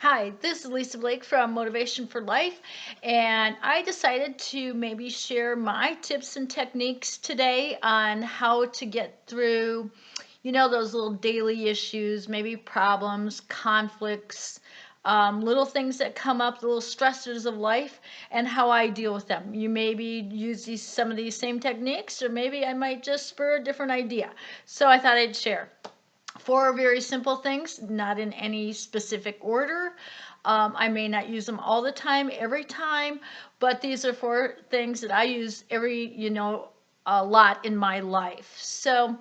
Hi, this is Lisa Blake from Motivation for Life, and I decided to maybe share my tips and techniques today on how to get through, those little daily issues, maybe problems, conflicts, little things that come up, the little stressors of life, and how I deal with them. You maybe use some of these same techniques, or maybe I might just spur a different idea. So I thought I'd share. Four very simple things, not in any specific order. I may not use them all the time, every time, but these are four things that I use a lot in my life. So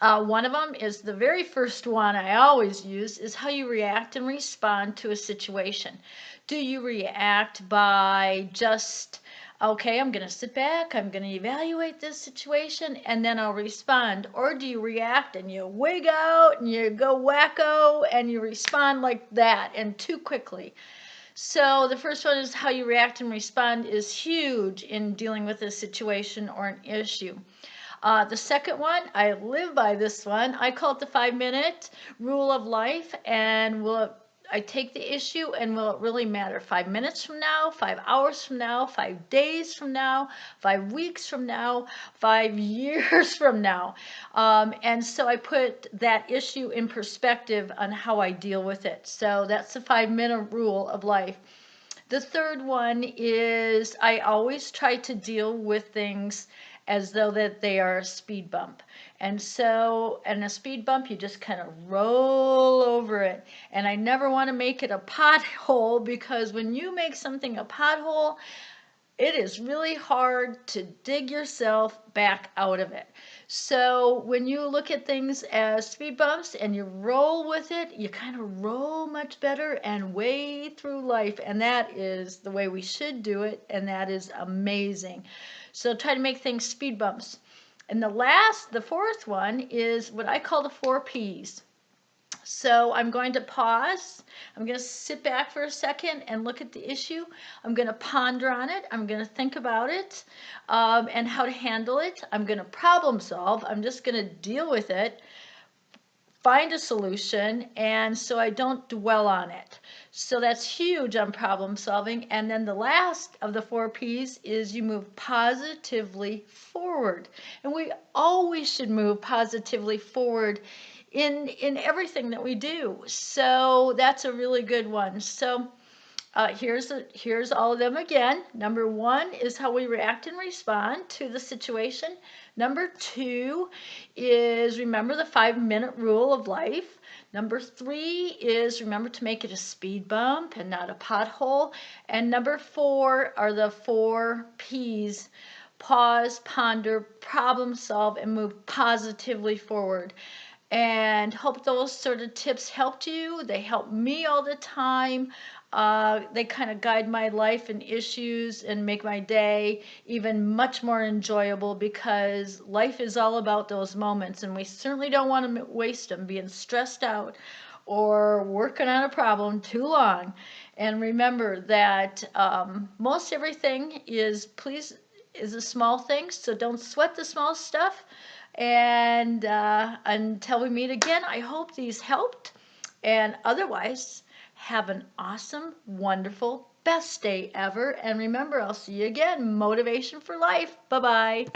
one of them is the very first one I always use is how you react and respond to a situation. Do you react by just okay, I'm going to sit back, I'm going to evaluate this situation, and then I'll respond? Or do you react and you wig out and you go wacko and you respond like that and too quickly? So the first one is how you react and respond is huge in dealing with a situation or an issue. The second one, I live by this one. I call it the 5-minute rule of life, and I take the issue and will it really matter 5 minutes from now, 5 hours from now, 5 days from now, 5 weeks from now, 5 years from now? And so I put that issue in perspective on how I deal with it. So that's the 5-minute rule of life. The third one is I always try to deal with things as though that they are a speed bump. And so, in a speed bump, you just kind of roll over it. And I never want to make it a pothole, because when you make something a pothole, it is really hard to dig yourself back out of it. So when you look at things as speed bumps and you roll with it, you kind of roll much better and way through life. And that is the way we should do it. And that is amazing. So try to make things speed bumps. And the fourth one is what I call the 4 Ps. So I'm going to pause. I'm going to sit back for a second and look at the issue. I'm going to ponder on it. I'm going to think about it and how to handle it. I'm going to problem solve. I'm just going to deal with it, find a solution, and so I don't dwell on it. So that's huge on problem solving. And then the last of the 4 Ps is you move positively forward. And we always should move positively forward in everything that we do. So that's a really good one. So here's all of them again. Number one is how we react and respond to the situation. Number two is remember the 5-minute rule of life. Number three is remember to make it a speed bump and not a pothole. And number four are the 4 Ps. Pause, ponder, problem solve, and move positively forward. And hope those sort of tips helped you. They help me all the time. They kind of guide my life and issues and make my day even much more enjoyable, because life is all about those moments, and we certainly don't want to waste them being stressed out or working on a problem too long. And remember that most everything is a small thing, so don't sweat the small stuff. And until we meet again, I hope these helped. And otherwise, have an awesome, wonderful, best day ever. And remember, I'll see you again. Motivation for life. Bye-bye.